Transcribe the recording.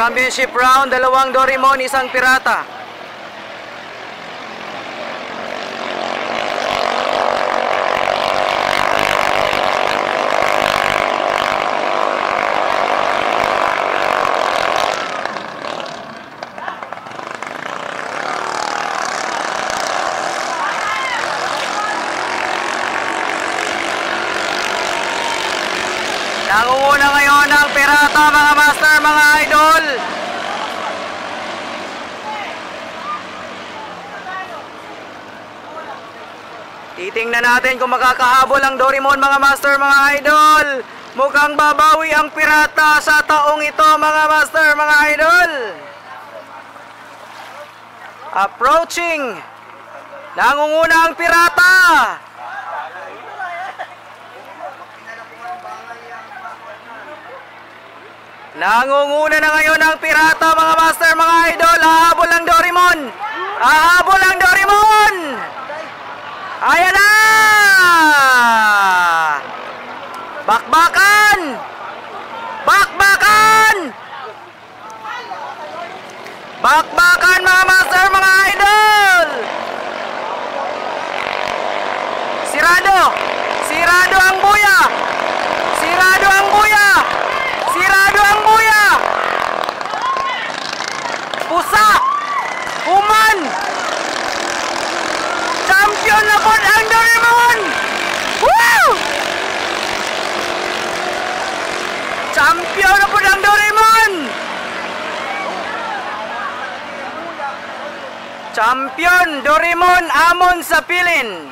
Championship round, 2 Doraemon, 1 pirata. Nangunguna ngayon ang pirata, mga master, mga idol. Titingnan natin kung makakahabol ang Doraemon, mga master, mga idol. Mukhang babawi ang pirata sa taong ito, mga master, mga idol. Approaching. Nangunguna ang pirata. Nangunguna na ngayon ang pirata, mga master, mga idol. Hahabol ang Doraemon. Hahabol ang Doraemon. Ayan na! Bakbakan! Bakbakan! Bakbakan, mga master, mga idol. Sirado! Sirado ang buya! Sirado ang buya! Sirado ang buya! Pusa! Kuman! Champion na po ang Doraemon! Woo! Champion na po ang Doraemon! Champion Doraemon amon sa pilin!